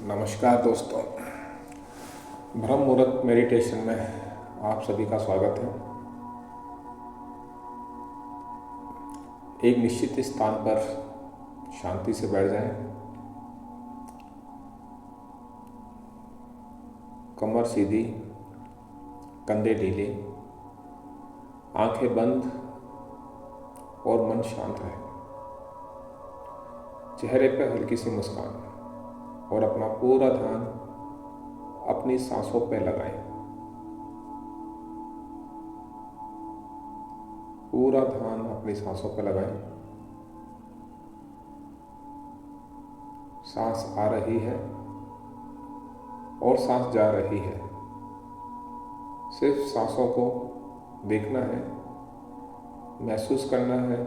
नमस्कार दोस्तों, ब्रह्म मुहूर्त मेडिटेशन में आप सभी का स्वागत है। एक निश्चित स्थान पर शांति से बैठ जाएं, कमर सीधी, कंधे ढीले, आंखें बंद और मन शांत रहे। चेहरे पर हल्की सी मुस्कान और अपना पूरा ध्यान अपनी सांसों पर लगाएं। पूरा ध्यान अपनी सांसों पर लगाएं। सांस आ रही है और सांस जा रही है। सिर्फ सांसों को देखना है, महसूस करना है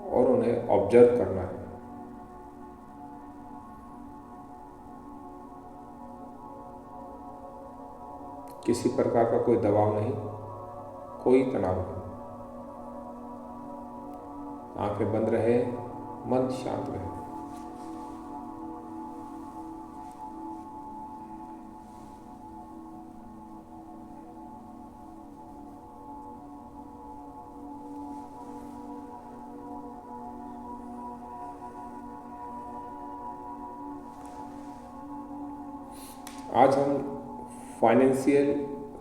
और उन्हें ऑब्जर्व करना है। किसी प्रकार का कोई दबाव नहीं, कोई तनाव नहीं। आंखें बंद रहे, मन शांत रहे। आज हम फाइनेंशियल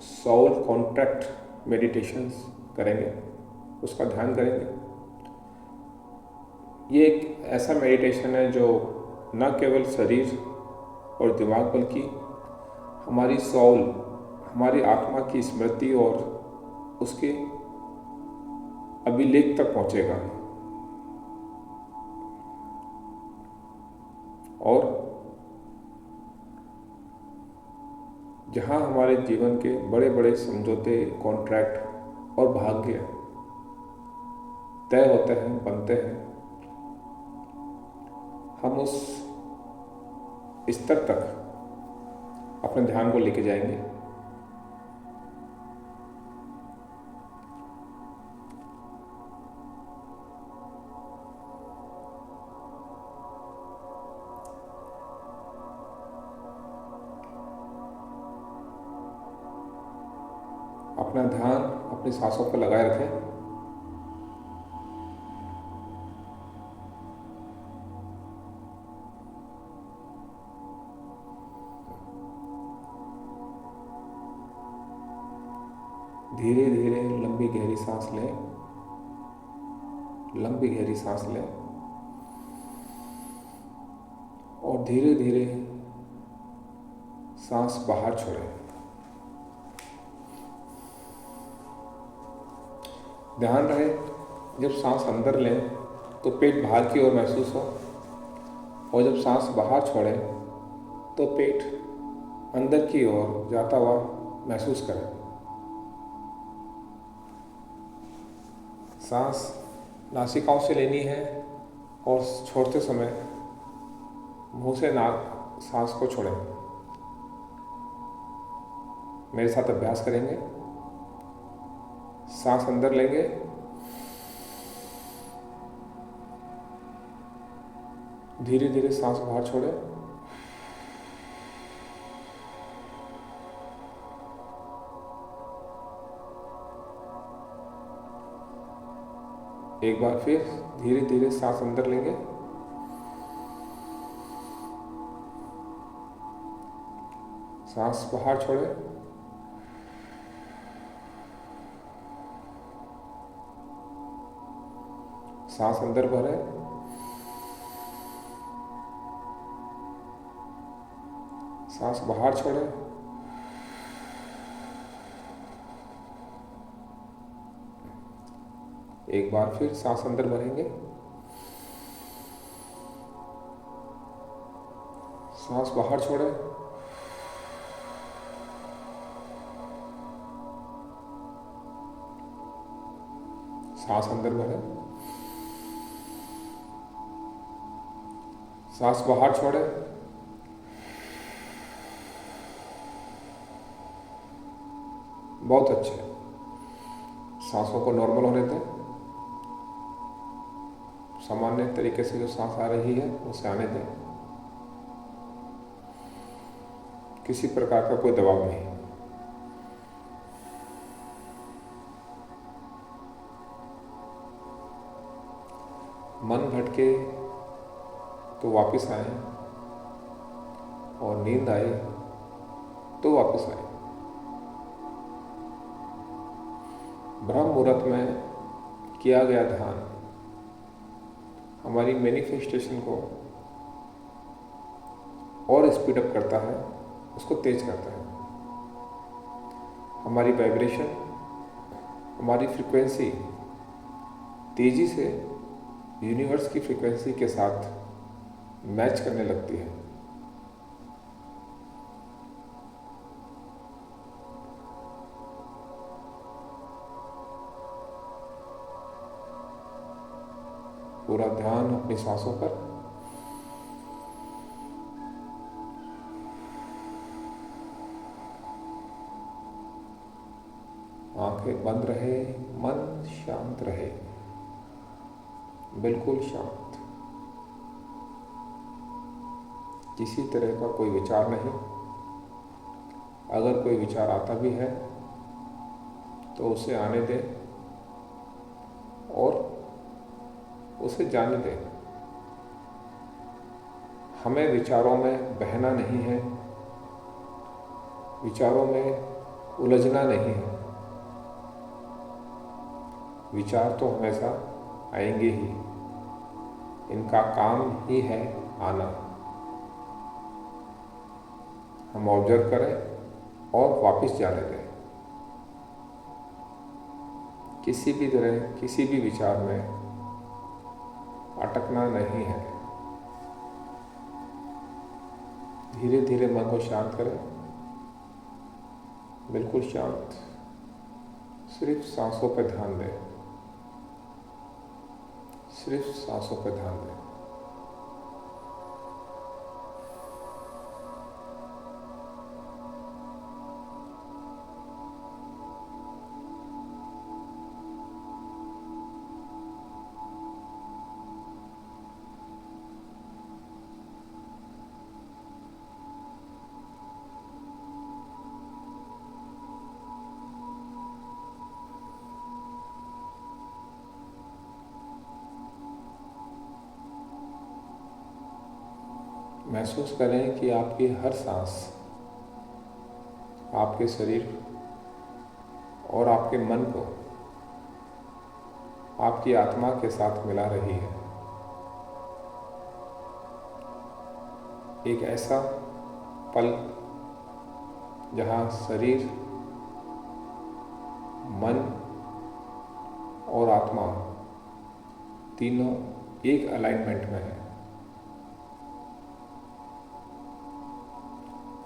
सोल कॉन्ट्रैक्ट मेडिटेशंस करेंगे, उसका ध्यान करेंगे। ये एक ऐसा मेडिटेशन है जो न केवल शरीर और दिमाग बल्कि हमारी सोल, हमारी आत्मा की स्मृति और उसके अभिलेख तक पहुंचेगा और जहाँ हमारे जीवन के बड़े बड़े समझौते, कॉन्ट्रैक्ट और भाग्य तय होते हैं, बनते हैं, हम उस स्तर तक अपने ध्यान को लेके जाएंगे। अपना ध्यान अपनी सांसों पर लगाए रखें। धीरे धीरे लंबी गहरी सांस लें, लंबी गहरी सांस लें और धीरे धीरे सांस बाहर छोड़ें। ध्यान रहे, जब सांस अंदर लें तो पेट बाहर की ओर महसूस हो और जब सांस बाहर छोड़ें तो पेट अंदर की ओर जाता हुआ महसूस करें। सांस नासिकाओं से लेनी है और छोड़ते समय मुंह से नाक सांस को छोड़ें। मेरे साथ अभ्यास करेंगे। सांस अंदर लेंगे, धीरे धीरे सांस बाहर छोड़ें, एक बार फिर धीरे धीरे सांस अंदर लेंगे, सांस बाहर छोड़ें, सांस अंदर भरें, सांस बाहर छोड़ें, एक बार फिर सांस अंदर भरेंगे, सांस बाहर छोड़ें, सांस अंदर भरें, सांस बाहर छोड़ें, बहुत अच्छे। सांसों को नॉर्मल होने दें। सामान्य तरीके से जो सांस आ रही है उसे आने दें। किसी प्रकार का कोई दबाव नहीं। मन भटके तो वापस आए और नींद आए तो वापस आए। ब्रह्म मुहूर्त में किया गया ध्यान हमारी मैनिफेस्टेशन को और स्पीड अप करता है, उसको तेज करता है। हमारी वाइब्रेशन, हमारी फ्रीक्वेंसी तेजी से यूनिवर्स की फ्रीक्वेंसी के साथ मैच करने लगती है। पूरा ध्यान अपनी सांसों पर। आंखें बंद रहे, मन शांत रहे, बिल्कुल शांत। किसी तरह का कोई विचार नहीं। अगर कोई विचार आता भी है तो उसे आने दें और उसे जाने दें। हमें विचारों में बहना नहीं है, विचारों में उलझना नहीं है। विचार तो हमेशा आएंगे ही, इनका काम ही है आना। हम ऑब्जर्व करें और वापस जाने दें। किसी भी तरह किसी भी विचार में अटकना नहीं है। धीरे धीरे मन को शांत करें, बिल्कुल शांत। सिर्फ सांसों पर ध्यान दें, सिर्फ सांसों पर ध्यान दें। महसूस करें कि आपकी हर सांस आपके शरीर और आपके मन को आपकी आत्मा के साथ मिला रही है। एक ऐसा पल जहाँ शरीर, मन और आत्मा तीनों एक अलाइनमेंट में है।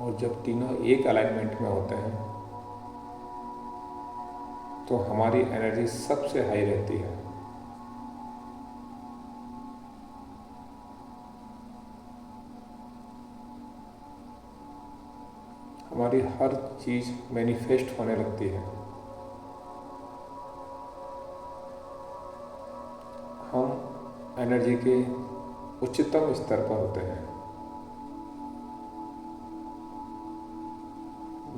और जब तीनों एक अलाइनमेंट में होते हैं तो हमारी एनर्जी सबसे हाई रहती है। हमारी हर चीज मैनिफेस्ट होने लगती है। हम एनर्जी के उच्चतम स्तर पर होते हैं।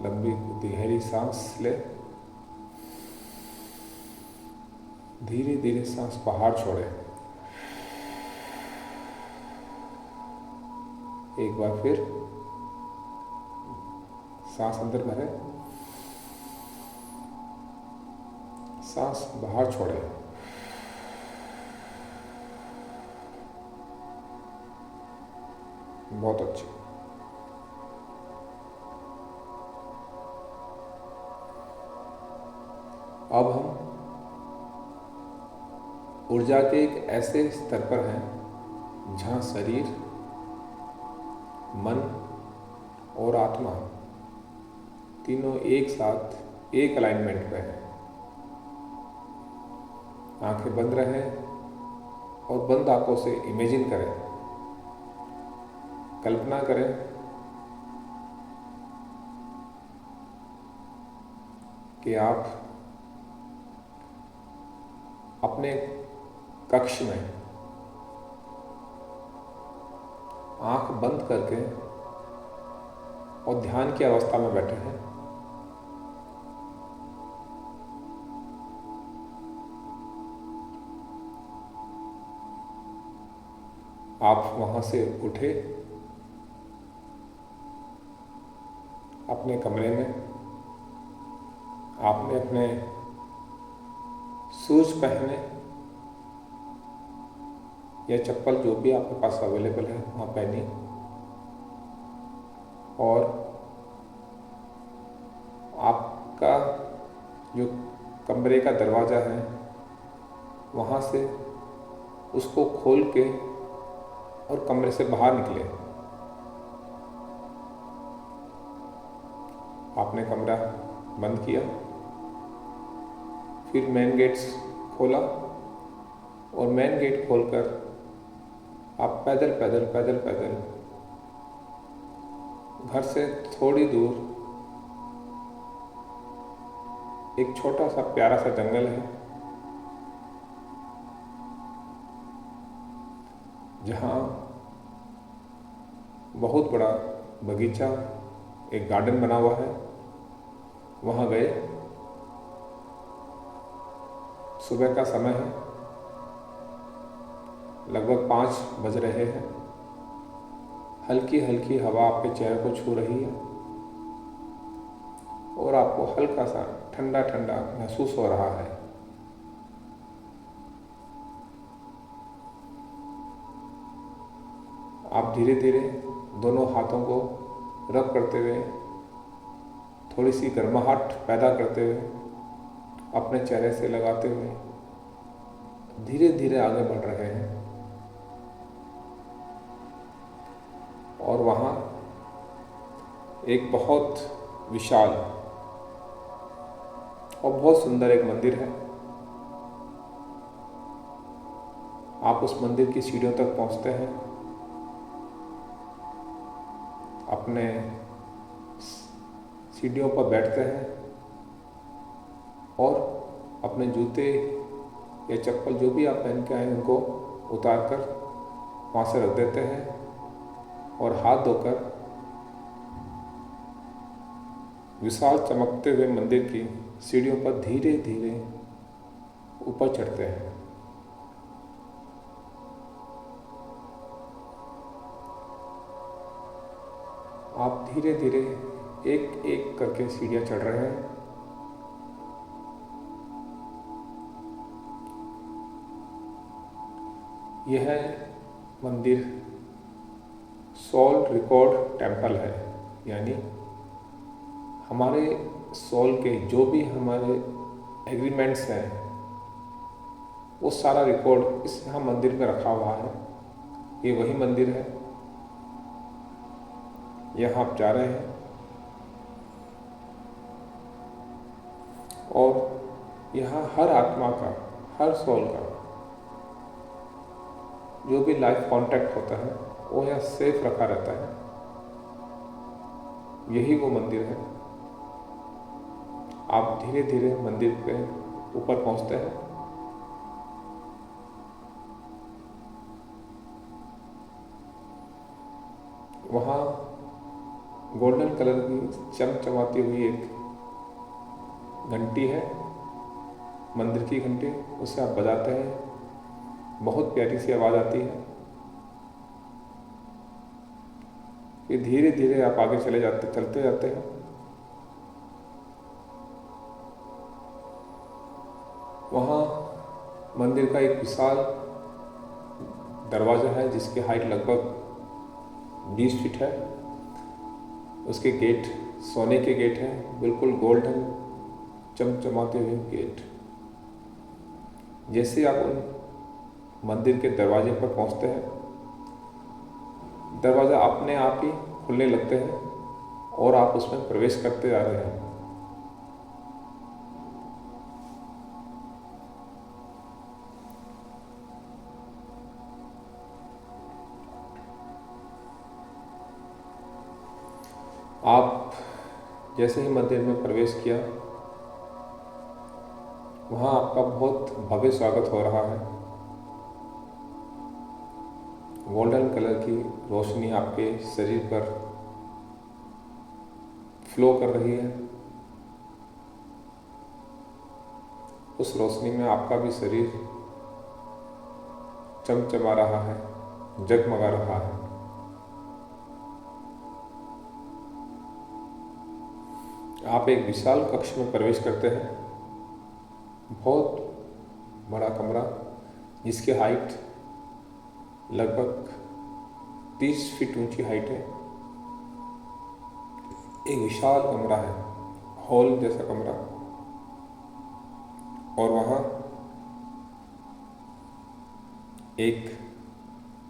लंबी गहरी सांस ले, धीरे धीरे सांस बाहर छोड़े। एक बार फिर सांस अंदर भरे, सांस बाहर छोड़े। बहुत अच्छे। अब हम ऊर्जा के एक ऐसे स्तर पर हैं जहाँ शरीर, मन और आत्मा तीनों एक साथ एक अलाइनमेंट पे हैं। आंखें बंद रहें और बंद आंखों से इमेजिन करें, कल्पना करें कि आप अपने कक्ष में आंख बंद करके और ध्यान की अवस्था में बैठे हैं। आप वहाँ से उठे, अपने कमरे में आपने अपने शूज पहने या चप्पल जो भी आपके पास अवेलेबल है वहाँ पहनी, और आपका जो कमरे का दरवाज़ा है वहाँ से उसको खोल के और कमरे से बाहर निकले। आपने कमरा बंद किया, फिर मेन गेट्स खोला और मेन गेट खोलकर आप पैदल पैदल पैदल पैदल घर से थोड़ी दूर एक छोटा सा प्यारा सा जंगल है जहाँ बहुत बड़ा बगीचा, एक गार्डन बना हुआ है। वहाँ गए। सुबह का समय है, लगभग 5 बज रहे हैं। हल्की हल्की हवा आपके चेहरे को छू रही है और आपको हल्का सा ठंडा ठंडा महसूस हो रहा है। आप धीरे धीरे दोनों हाथों को रब करते हुए, थोड़ी सी गर्माहट पैदा करते हुए, अपने चेहरे से लगाते हुए धीरे धीरे आगे बढ़ रहे हैं। और वहाँ एक बहुत विशाल और बहुत सुंदर एक मंदिर है। आप उस मंदिर की सीढ़ियों तक पहुँचते हैं, अपने सीढ़ियों पर बैठते हैं और अपने जूते या चप्पल जो भी आप पहन के आए उनको उतार कर वहाँ से रख देते हैं और हाथ धोकर विशाल चमकते हुए मंदिर की सीढ़ियों पर धीरे धीरे ऊपर चढ़ते हैं। आप धीरे धीरे एक एक करके सीढ़ियाँ चढ़ रहे हैं। यह मंदिर सोल रिकॉर्ड टेम्पल है, यानी हमारे सोल के जो भी हमारे एग्रीमेंट्स हैं वो सारा रिकॉर्ड इस यहाँ मंदिर में रखा हुआ है। ये वही मंदिर है, यहाँ आप जा रहे हैं और यहाँ हर आत्मा का, हर सोल का जो भी लाइफ कांटेक्ट होता है वो यहाँ सेफ रखा रहता है। यही वो मंदिर है। आप धीरे धीरे मंदिर के ऊपर पहुँचते हैं। वहाँ गोल्डन कलर की चमचमाती हुई एक घंटी है, मंदिर की घंटी। उसे आप बजाते हैं, बहुत प्यारी सी आवाज़ आती है। फिर धीरे धीरे आप आगे चलते जाते हैं। वहाँ मंदिर का एक विशाल दरवाज़ा है जिसकी हाइट लगभग 20 फीट है। उसके गेट सोने के गेट हैं, बिल्कुल गोल्डन चमचमाते हुए गेट। जैसे आप उन मंदिर के दरवाजे पर पहुंचते हैं, दरवाज़ा अपने आप ही खुलने लगते हैं और आप उसमें प्रवेश करते जा रहे हैं। आप जैसे ही मंदिर में प्रवेश किया, वहाँ आपका बहुत भव्य स्वागत हो रहा है। गोल्डन कलर की रोशनी आपके शरीर पर फ्लो कर रही है। उस रोशनी में आपका भी शरीर चमचमा रहा है, जगमगा रहा है। आप एक विशाल कक्ष में प्रवेश करते हैं, बहुत बड़ा कमरा जिसकी हाइट लगभग 30 फीट ऊंची हाइट है। एक विशाल कमरा है, हॉल जैसा कमरा, और वहाँ एक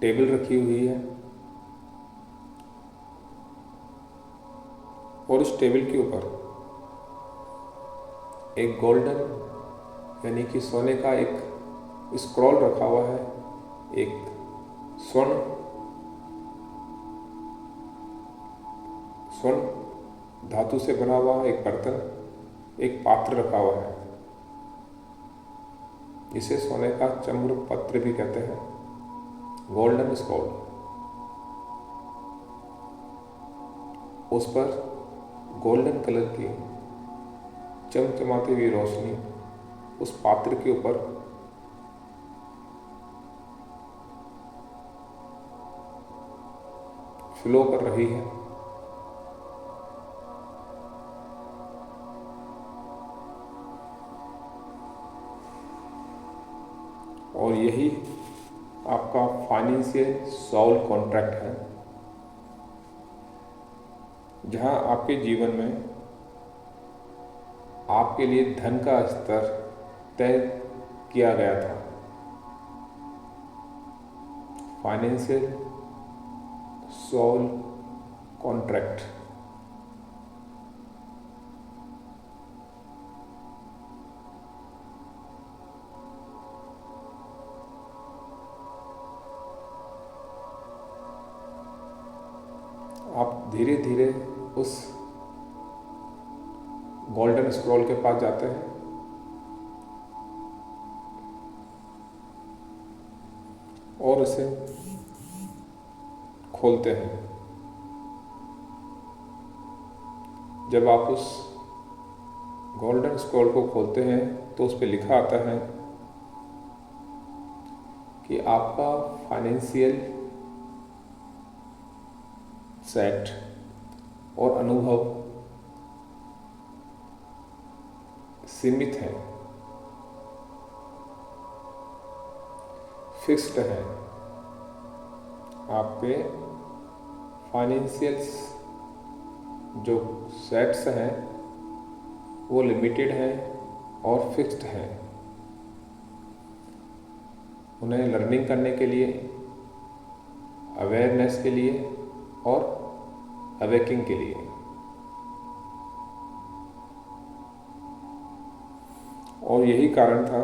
टेबल रखी हुई है और उस टेबल के ऊपर एक गोल्डन यानी कि सोने का एक स्क्रॉल रखा हुआ है, एक स्वर्ण धातु से बना हुआ एक बर्तन, एक पात्र रखा हुआ है। इसे सोने का चम्र पत्र भी कहते हैं, गोल्डन स्क्रॉल। उस पर गोल्डन कलर की चमचमाती हुई रोशनी उस पात्र के ऊपर फ्लो कर रही है। और यही आपका फाइनेंशियल सोल कॉन्ट्रैक्ट है, जहां आपके जीवन में आपके लिए धन का स्तर तय किया गया था। Financial soul contract. आप धीरे धीरे उस गोल्डन स्क्रॉल के पास जाते हैं और उसे खोलते हैं। जब आप उस गोल्डन स्क्रॉल को खोलते हैं तो उस पर लिखा आता है कि आपका फाइनेंशियल सेट और अनुभव सीमित है, फिक्स्ड है। आपके फाइनेंशियल जो सेट्स हैं वो लिमिटेड हैं और फिक्स्ड हैं। उन्हें लर्निंग करने के लिए, अवेयरनेस के लिए और अवेकिंग के लिए। और यही कारण था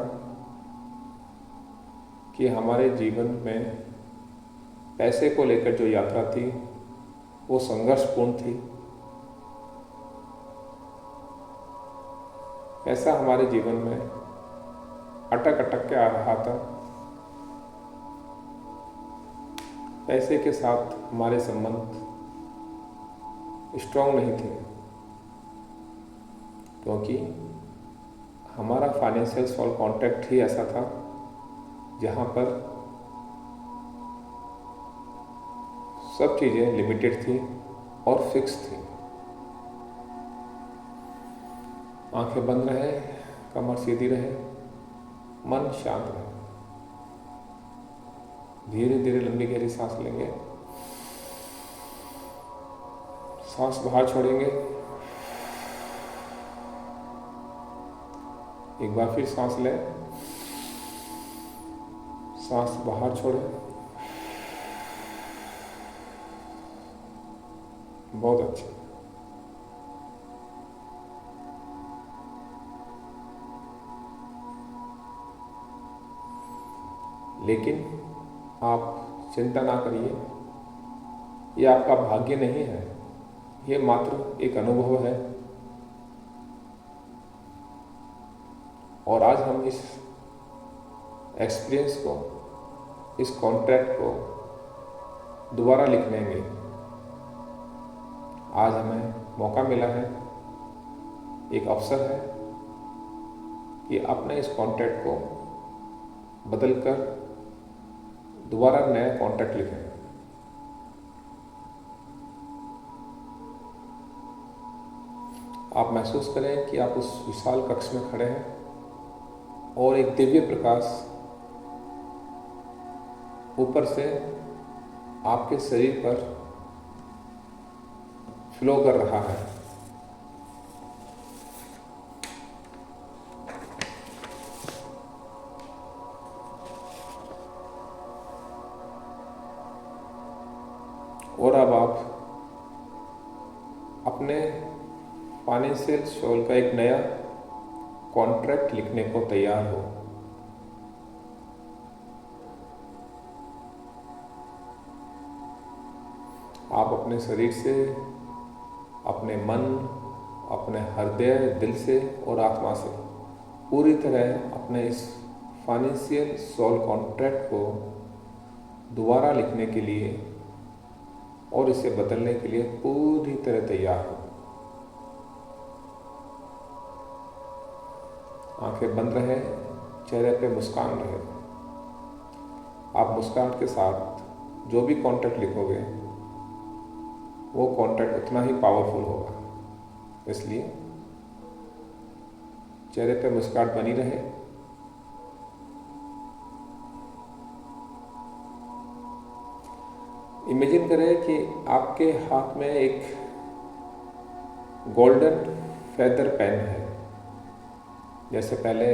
कि हमारे जीवन में पैसे को लेकर जो यात्रा थी वो संघर्षपूर्ण थी। पैसा हमारे जीवन में अटक अटक के आ रहा था। पैसे के साथ हमारे संबंध स्ट्रॉन्ग नहीं थे, क्योंकि हमारा फाइनेंशियल सोल कॉन्ट्रैक्ट ही ऐसा था जहाँ पर सब चीज़ें लिमिटेड थी और फिक्स थी। आंखें बंद रहे, कमर सीधी रहे, मन शांत रहे। धीरे धीरे लंबी गहरी सांस लेंगे, सांस बाहर छोड़ेंगे। एक बार फिर सांस लें, सांस बाहर छोड़ें। बहुत अच्छे। लेकिन आप चिंता ना करिए, ये आपका भाग्य नहीं है, ये मात्र एक अनुभव है। और आज हम इस एक्सपीरियंस को, इस कॉन्ट्रैक्ट को दोबारा लिख लेंगे। आज हमें मौका मिला है, एक अवसर है कि अपने इस कॉन्ट्रैक्ट को बदलकर दोबारा नया कॉन्ट्रैक्ट लिखें। आप महसूस करें कि आप उस विशाल कक्ष में खड़े हैं और एक दिव्य प्रकाश ऊपर से आपके शरीर पर फ्लो कर रहा है। और अब आप अपने फाइनेंशियल सोल का एक नया कॉन्ट्रैक्ट लिखने को तैयार हो। आप अपने शरीर से, अपने मन, अपने हृदय, दिल से और आत्मा से पूरी तरह अपने इस फाइनेंशियल सोल कॉन्ट्रैक्ट को दोबारा लिखने के लिए और इसे बदलने के लिए पूरी तरह तैयार हो। आंखें बंद रहे, चेहरे पे मुस्कान रहे। आप मुस्कान के साथ जो भी कॉन्ट्रैक्ट लिखोगे वो कॉन्ट्रैक्ट उतना ही पावरफुल होगा। इसलिए चेहरे पे मुस्कान बनी रहे। इमेजिन करें कि आपके हाथ में एक गोल्डन फेदर पेन है। जैसे पहले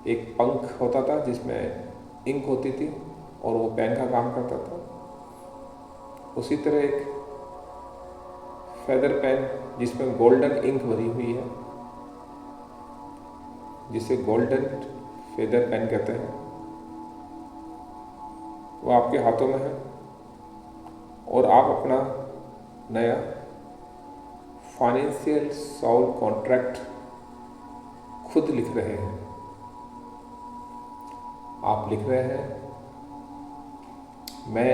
एक पंख होता था जिसमें इंक होती थी और वो पेन का काम करता था, उसी तरह एक फेदर पेन जिसमें गोल्डन इंक भरी हुई है, जिसे गोल्डन फेदर पेन कहते हैं, वो आपके हाथों में है और आप अपना नया फाइनेंशियल सोल कॉन्ट्रैक्ट खुद लिख रहे हैं। आप लिख रहे हैं, मैं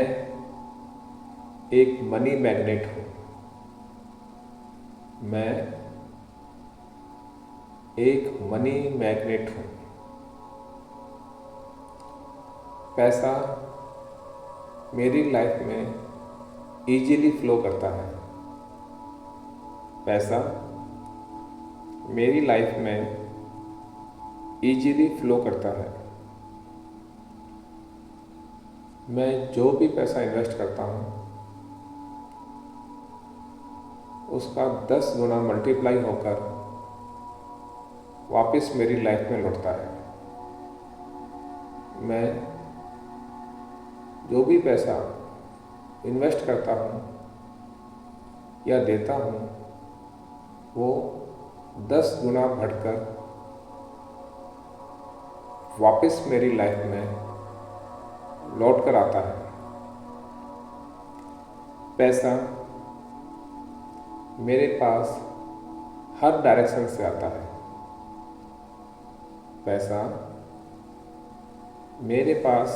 एक मनी मैग्नेट हूं। मैं एक मनी मैग्नेट हूं। पैसा मेरी लाइफ में इजीली फ्लो करता है। पैसा मेरी लाइफ में इजीली फ्लो करता है। मैं जो भी पैसा इन्वेस्ट करता हूँ उसका 10 गुना मल्टीप्लाई होकर वापस मेरी लाइफ में लौटता है। मैं जो भी पैसा इन्वेस्ट करता हूँ या देता हूँ वो 10 गुना बढ़कर वापस मेरी लाइफ में लौट कर आता है। पैसा मेरे पास हर डायरेक्शन से आता है। पैसा मेरे पास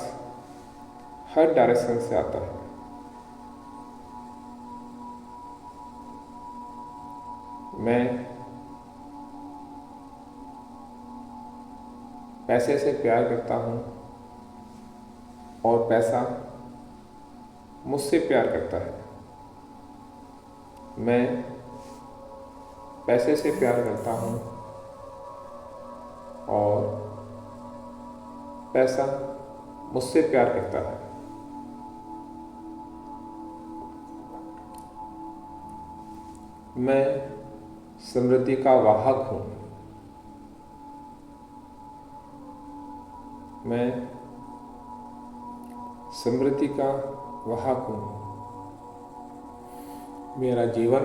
हर डायरेक्शन से आता है। मैं पैसे से प्यार करता हूँ और पैसा मुझसे प्यार करता है। मैं पैसे से प्यार करता हूँ और पैसा मुझसे प्यार करता है। मैं समृद्धि का वाहक हूँ। मैं समृद्धि का वाहक हूँ। मेरा जीवन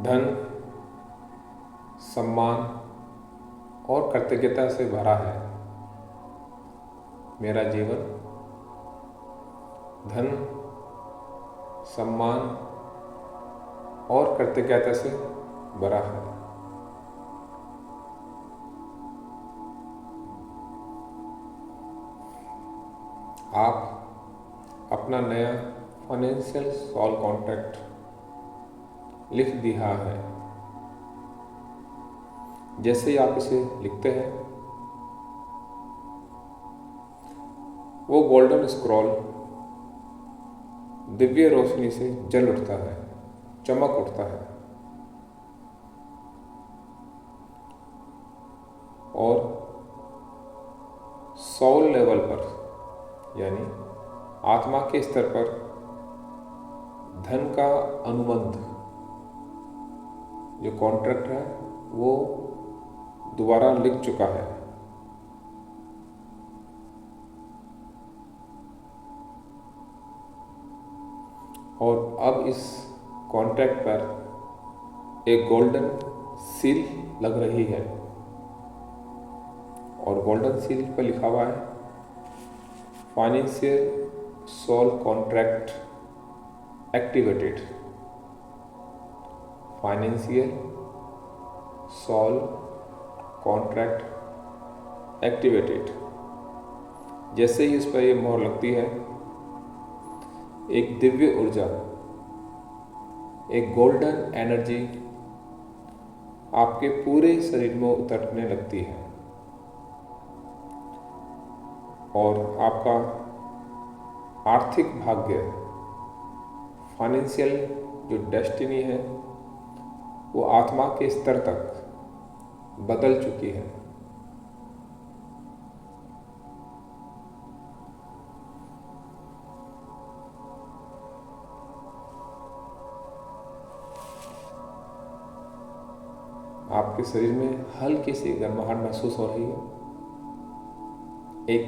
धन, सम्मान और कृतज्ञता से भरा है। मेरा जीवन धन, सम्मान और कृतज्ञता से भरा है। आप अपना नया फाइनेंशियल सॉल कॉन्ट्रैक्ट लिख दिया है। जैसे ही आप इसे लिखते हैं, वो गोल्डन स्क्रॉल दिव्य रोशनी से जल उठता है, चमक उठता है और सोल लेवल पर यानी आत्मा के स्तर पर धन का अनुबंध जो कॉन्ट्रैक्ट है वो दोबारा लिख चुका है। और अब इस कॉन्ट्रैक्ट पर एक गोल्डन सील लग रही है और गोल्डन सील पर लिखा हुआ है financial soul contract activated. Financial soul contract activated. जैसे ही इस पर ये मोहर लगती है, एक दिव्य ऊर्जा, एक गोल्डन एनर्जी आपके पूरे शरीर में उतरने लगती है और आपका आर्थिक भाग्य, फाइनेंशियल जो डेस्टिनी है वो आत्मा के स्तर तक बदल चुकी है। आपके शरीर में हल्की सी गर्माहट महसूस हो रही है। एक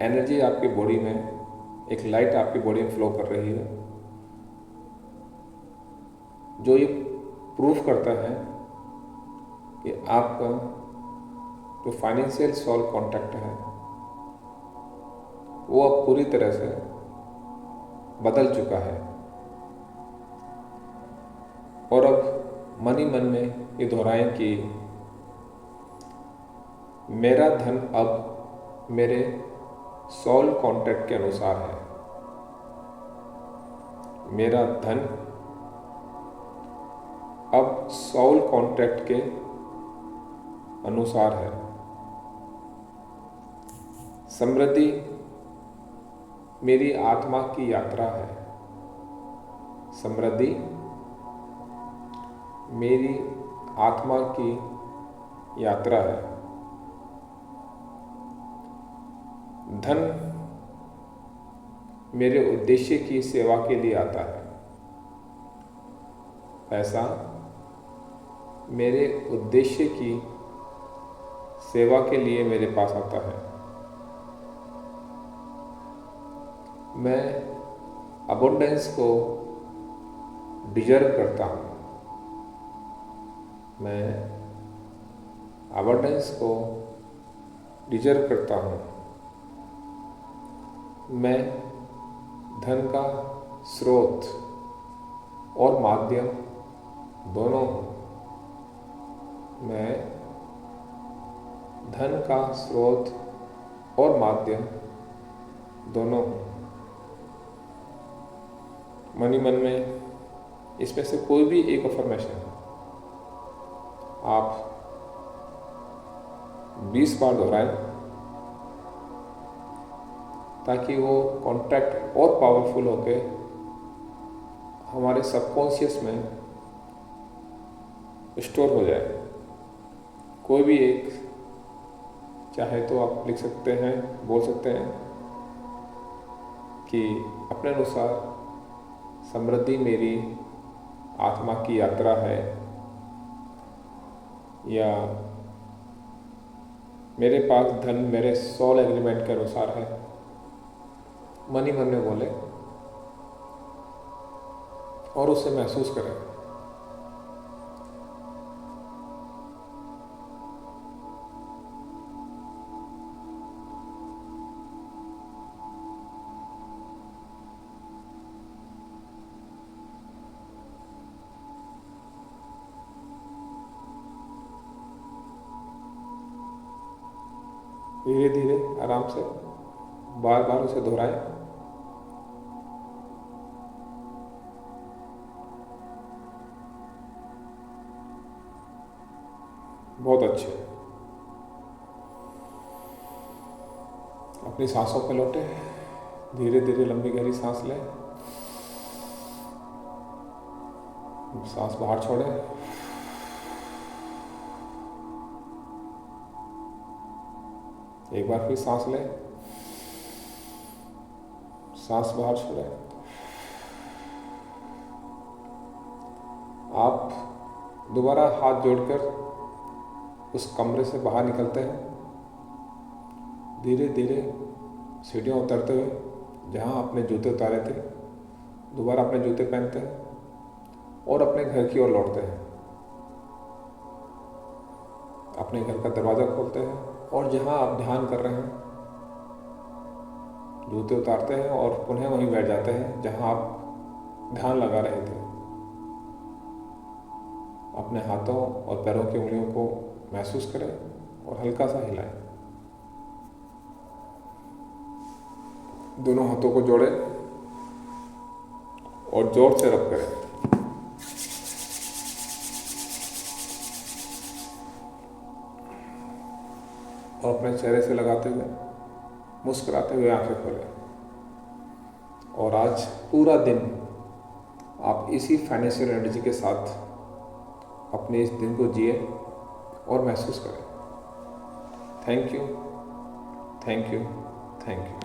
एनर्जी आपकी बॉडी में, एक लाइट आपकी बॉडी में फ्लो कर रही है जो ये प्रूफ करता है कि आपका जो फाइनेंशियल सोल कॉन्टैक्ट है वो अब पूरी तरह से बदल चुका है। और अब मन ही मन में ये दोहराएं कि मेरा धन अब मेरे सोल कॉन्ट्रैक्ट के अनुसार है। मेरा धन अब सोल कॉन्ट्रैक्ट के अनुसार है। समृद्धि मेरी आत्मा की यात्रा है। समृद्धि मेरी आत्मा की यात्रा है। धन मेरे उद्देश्य की सेवा के लिए आता है। पैसा मेरे उद्देश्य की सेवा के लिए मेरे पास आता है। मैं अबंडेंस को डिजर्व करता हूँ। मैं अबंडेंस को डिजर्व करता हूँ। मैं धन का स्रोत और माध्यम दोनों हूँ। मैं धन का स्रोत और माध्यम दोनों हूँ। मन ही मन में इसमें से कोई भी एक अफर्मेशन आप 20 बार दोहराएं ताकि वो कॉन्ट्रैक्ट और पावरफुल होके हमारे सबकॉन्शियस में स्टोर हो जाए। कोई भी एक चाहे तो आप लिख सकते हैं, बोल सकते हैं कि अपने अनुसार समृद्धि मेरी आत्मा की यात्रा है, या मेरे पास धन मेरे सोल एग्रीमेंट के अनुसार है। मन ही मन में बोले और उसे महसूस करें। धीरे धीरे आराम से बार बार उसे दोहराएं। बहुत अच्छे। अपनी सांसों पे लौटे, धीरे धीरे लंबी गहरी सांस लें, सांस बाहर छोड़ें, एक बार फिर सांस लें, सांस बाहर छोड़ें। आप दोबारा हाथ जोड़कर उस कमरे से बाहर निकलते हैं, धीरे धीरे सीढ़ियाँ उतरते हुए जहाँ आपने जूते उतारे थे दोबारा अपने जूते पहनते हैं और अपने घर की ओर लौटते हैं। अपने घर का दरवाज़ा खोलते हैं और जहाँ आप ध्यान कर रहे हैं जूते उतारते हैं और पुनः वहीं बैठ जाते हैं जहाँ आप ध्यान लगा रहे थे। अपने हाथों और पैरों की उंगलियों को महसूस करें और हल्का सा हिलाएं। दोनों हाथों को जोड़ें और जोर से रब करें। और अपने चेहरे से लगाते हुए मुस्कुराते हुए आंखें खोलें। और आज पूरा दिन आप इसी फाइनेंशियल एनर्जी के साथ अपने इस दिन को जिए और महसूस करें। Thank you, thank you, thank you.